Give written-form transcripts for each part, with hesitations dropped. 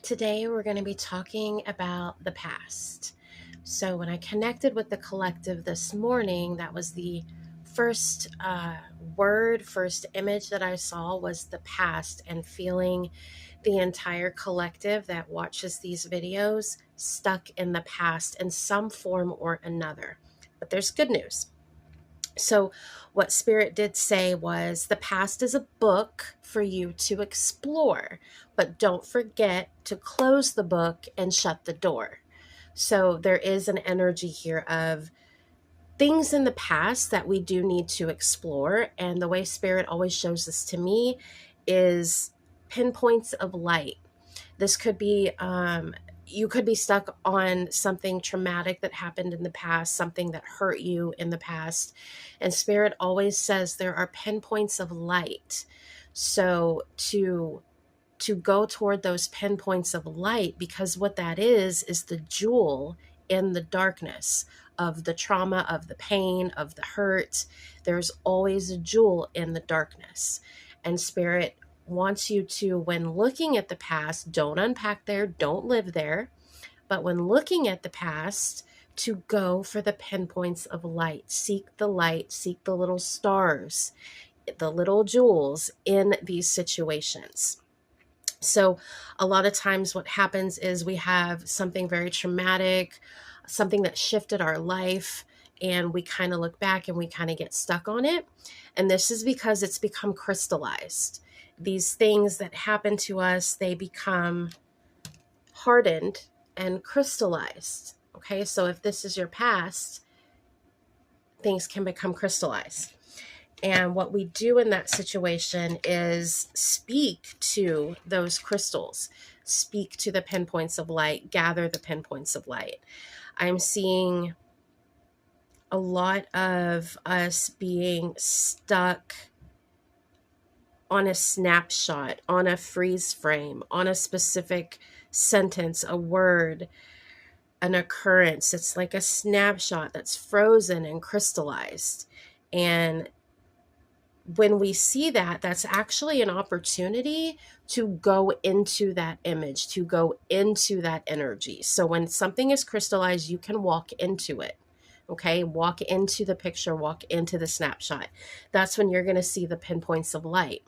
Today, we're going to be talking about the past. So, when I connected with the collective this morning, that was the first first image that I saw was the past, and feeling the entire collective that watches these videos stuck in the past in some form or another. But there's good news. So, what Spirit did say was the past is a book for you to explore, but don't forget to close the book and shut the door. So, there is an energy here of things in the past that we do need to explore. And the way Spirit always shows this to me is pinpoints of light. This could be you could be stuck on something traumatic that happened in the past, something that hurt you in the past. And Spirit always says there are pinpoints of light. So to go toward those pinpoints of light, because what that is the jewel in the darkness of the trauma, of the pain, of the hurt. There's always a jewel in the darkness. And Spirit wants you to, when looking at the past, don't unpack there, don't live there. But when looking at the past, to go for the pinpoints of light. Seek the light, seek the little stars, the little jewels in these situations. So, a lot of times, what happens is we have something very traumatic, something that shifted our life, and we kind of look back and we kind of get stuck on it. And this is because it's become crystallized. These things that happen to us, they become hardened and crystallized. Okay, so if this is your past, things can become crystallized. And what we do in that situation is speak to those crystals, speak to the pinpoints of light, gather the pinpoints of light. I'm seeing a lot of us being stuck on a snapshot, on a freeze frame, on a specific sentence, a word, an occurrence. It's like a snapshot that's frozen and crystallized. And when we see that, that's actually an opportunity to go into that image, to go into that energy. So when something is crystallized, you can walk into it. Okay, walk into the picture, walk into the snapshot. That's when you're going to see the pinpoints of light.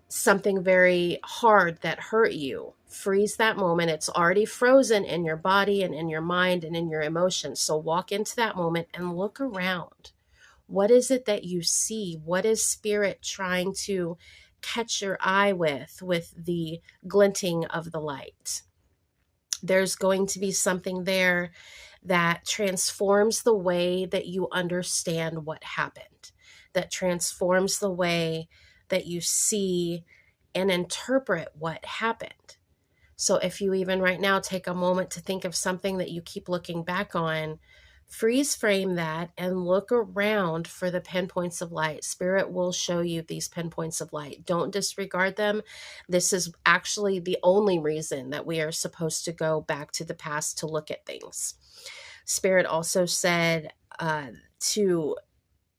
Something very hard that hurt you, freeze that moment. It's already frozen in your body and in your mind and in your emotions. So walk into that moment and look around. What is it that you see? What is Spirit trying to catch your eye with the glinting of the light? There's going to be something there that transforms the way that you understand what happened, that transforms the way that you see and interpret what happened. So if you even right now take a moment to think of something that you keep looking back on, freeze frame that and look around for the pinpoints of light. Spirit will show you these pinpoints of light. Don't disregard them. This is actually the only reason that we are supposed to go back to the past to look at things. Spirit also said to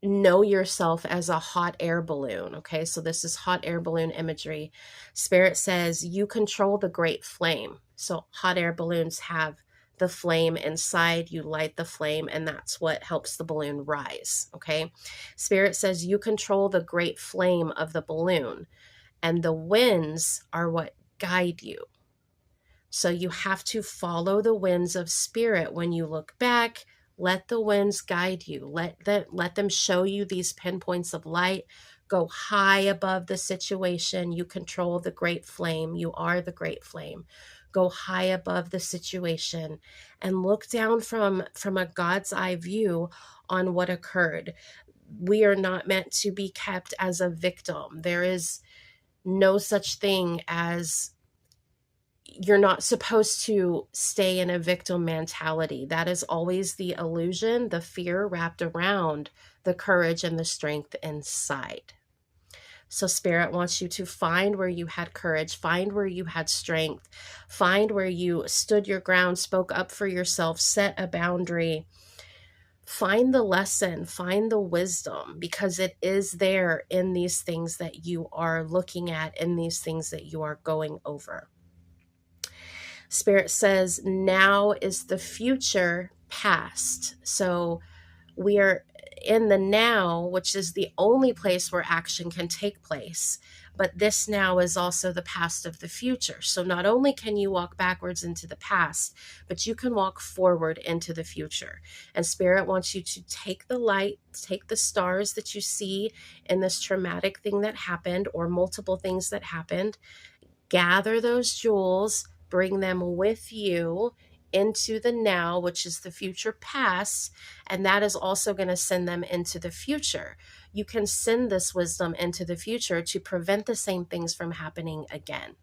know yourself as a hot air balloon. Okay, so this is hot air balloon imagery. Spirit says you control the great flame. So hot air balloons have the flame inside, you light the flame, and that's what helps the balloon rise. Okay, Spirit says you control the great flame of the balloon, and the winds are what guide you. So you have to follow the winds of Spirit when you look back. Let the winds guide you. Let them show you these pinpoints of light. Go high above the situation. You control the great flame. You are the great flame. Go high above the situation and look down from a God's eye view on what occurred. We are not meant to be kept as a victim. There is no such thing as, you're not supposed to stay in a victim mentality. That is always the illusion, the fear wrapped around the courage and the strength inside. So Spirit wants you to find where you had courage, find where you had strength, find where you stood your ground, spoke up for yourself, set a boundary. Find the lesson, find the wisdom, because it is there in these things that you are looking at, in these things that you are going over. Spirit says now is the future past. So we are in the now, which is the only place where action can take place. But this now is also the past of the future. So not only can you walk backwards into the past, but you can walk forward into the future. And Spirit wants you to take the light, take the stars that you see in this traumatic thing that happened, or multiple things that happened, gather those jewels, bring them with you into the now, which is the future past, and that is also going to send them into the future. You can send this wisdom into the future to prevent the same things from happening again.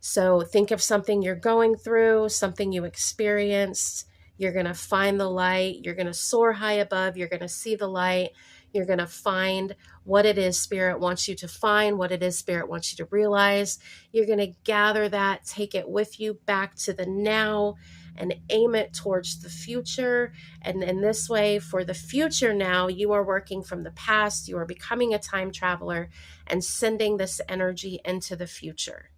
So think of something you're going through, something you experienced. You're going to find the light. You're going to soar high above. You're going to see the light. You're going to find what it is Spirit wants you to find, what it is Spirit wants you to realize. You're going to gather that, take it with you back to the now, and aim it towards the future. And in this way, for the future now, you are working from the past. You are becoming a time traveler and sending this energy into the future.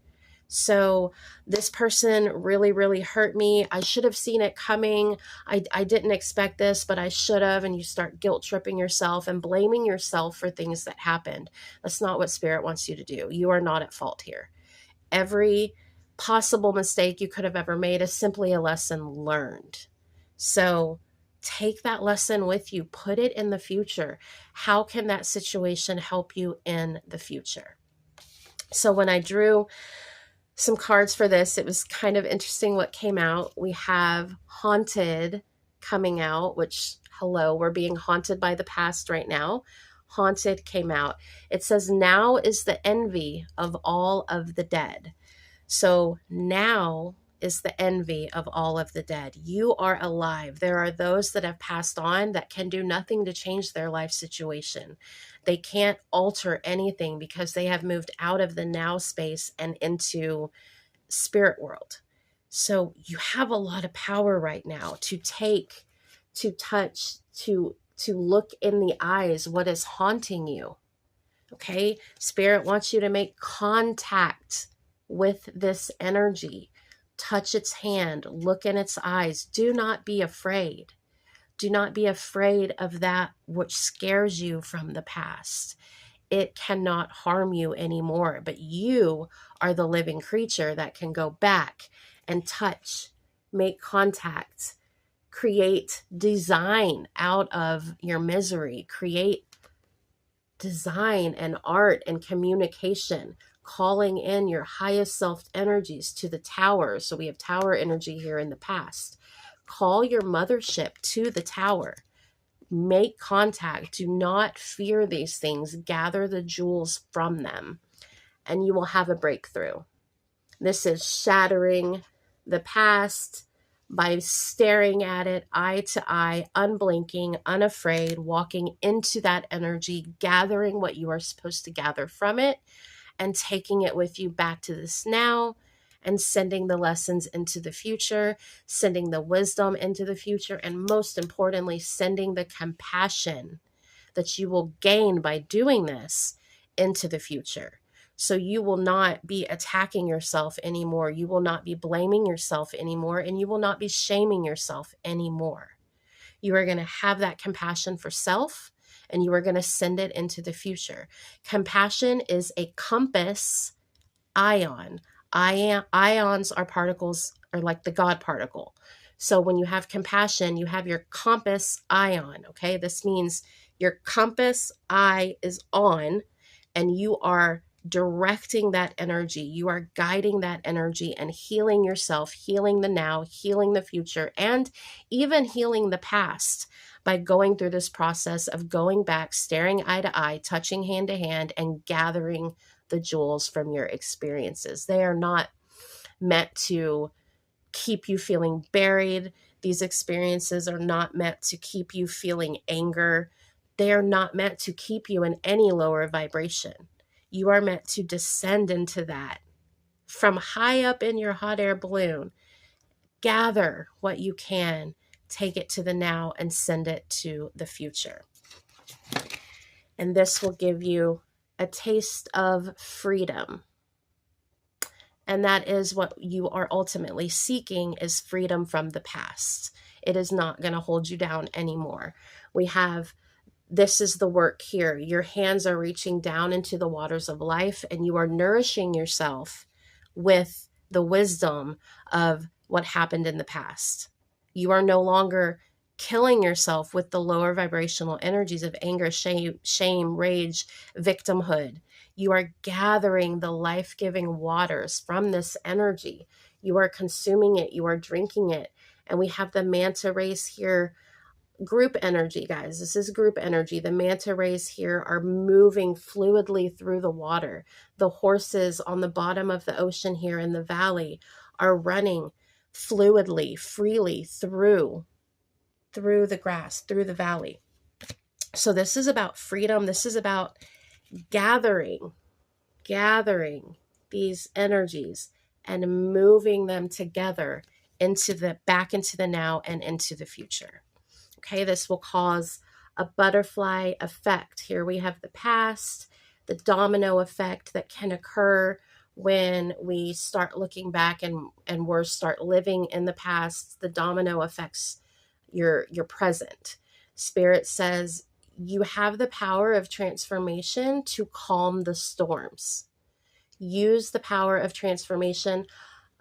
So this person really, really hurt me. I should have seen it coming. I didn't expect this, but I should have. And you start guilt tripping yourself and blaming yourself for things that happened. That's not what Spirit wants you to do. You are not at fault here. Every possible mistake you could have ever made is simply a lesson learned. So take that lesson with you, put it in the future. How can that situation help you in the future? So when I drew some cards for this, it was kind of interesting what came out. We have Haunted coming out, which, hello, we're being haunted by the past right now. Haunted came out. It says, now is the envy of all of the dead. So now is the envy of all of the dead. You are alive. There are those that have passed on that can do nothing to change their life situation. They can't alter anything because they have moved out of the now space and into spirit world. So you have a lot of power right now to take, to touch, to look in the eyes what is haunting you. Okay? Spirit wants you to make contact with this energy. Touch its hand, look in its eyes. Do not be afraid. Do not be afraid of that which scares you from the past. It cannot harm you anymore, but you are the living creature that can go back and touch, make contact, create design out of your misery, create design and art and communication, calling in your highest self energies to the tower. So we have tower energy here in the past. Call your mothership to the tower. Make contact. Do not fear these things. Gather the jewels from them, and you will have a breakthrough. This is shattering the past by staring at it eye to eye, unblinking, unafraid, walking into that energy, gathering what you are supposed to gather from it, and taking it with you back to this now, and sending the lessons into the future, sending the wisdom into the future, and most importantly, sending the compassion that you will gain by doing this into the future. So you will not be attacking yourself anymore. You will not be blaming yourself anymore, and you will not be shaming yourself anymore. You are going to have that compassion for self, and you are going to send it into the future. Compassion is a compass ion. Ions are particles, are like the God particle. So when you have compassion, you have your compass ion. Okay, this means your compass eye is on, and you are directing that energy. You are guiding that energy and healing yourself, healing the now, healing the future, and even healing the past by going through this process of going back, staring eye to eye, touching hand to hand, and gathering the jewels from your experiences. They are not meant to keep you feeling buried. These experiences are not meant to keep you feeling anger. They are not meant to keep you in any lower vibration. You are meant to descend into that from high up in your hot air balloon. Gather what you can, take it to the now, and send it to the future. And this will give you a taste of freedom. And that is what you are ultimately seeking, is freedom from the past. It is not going to hold you down anymore. We have, this is the work here. Your hands are reaching down into the waters of life, and you are nourishing yourself with the wisdom of what happened in the past. You are no longer killing yourself with the lower vibrational energies of anger, shame, rage, victimhood. You are gathering the life-giving waters from this energy. You are consuming it. You are drinking it. And we have the manta rays here. Group energy, guys. This is group energy. The manta rays here are moving fluidly through the water. The horses on the bottom of the ocean here in the valley are running fluidly, freely through the grass, through the valley. So this is about freedom. This is about gathering these energies and moving them together back into the now and into the future. Okay, this will cause a butterfly effect. Here we have the past, the domino effect that can occur when we start looking back and we start living in the past. The domino affects your present. Spirit says you have the power of transformation to calm the storms. Use the power of transformation.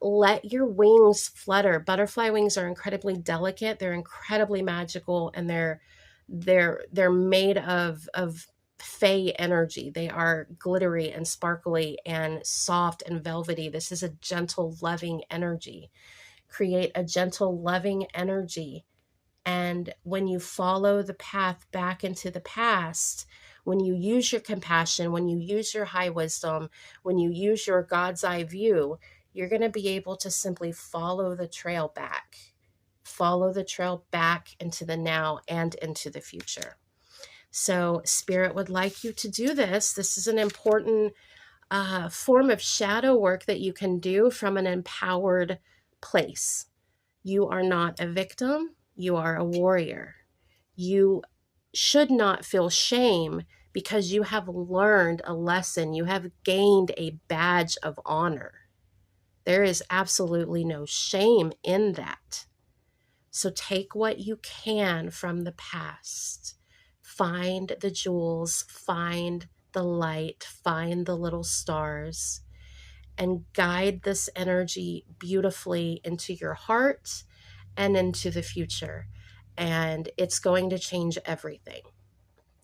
Let your wings flutter. Butterfly wings are incredibly delicate. They're incredibly magical, and they're made of fey energy. They are glittery and sparkly and soft and velvety. This is a gentle, loving energy. Create a gentle, loving energy. And when you follow the path back into the past, when you use your compassion, when you use your high wisdom, when you use your God's eye view, you're going to be able to simply follow the trail back. Follow the trail back into the now and into the future. So Spirit would like you to do this. This is an important form of shadow work that you can do from an empowered place. You are not a victim. You are a warrior. You should not feel shame because you have learned a lesson. You have gained a badge of honor. There is absolutely no shame in that. So take what you can from the past. Find the jewels, find the light, find the little stars, and guide this energy beautifully into your heart and into the future. And it's going to change everything.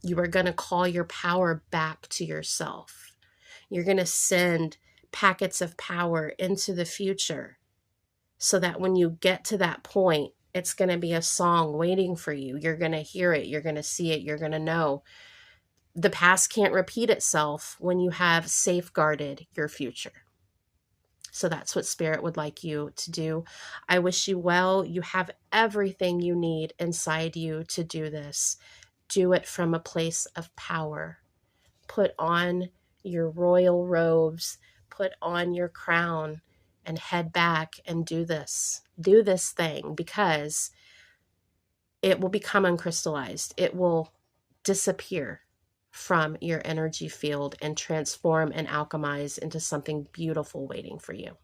You are going to call your power back to yourself. You're going to send packets of power into the future so that when you get to that point, it's going to be a song waiting for you. You're going to hear it. You're going to see it. You're going to know. The past can't repeat itself when you have safeguarded your future. So that's what Spirit would like you to do. I wish you well. You have everything you need inside you to do this. Do it from a place of power. Put on your royal robes, put on your crown, and head back and do this. Do this thing, because it will become uncrystallized. It will disappear from your energy field and transform and alchemize into something beautiful waiting for you.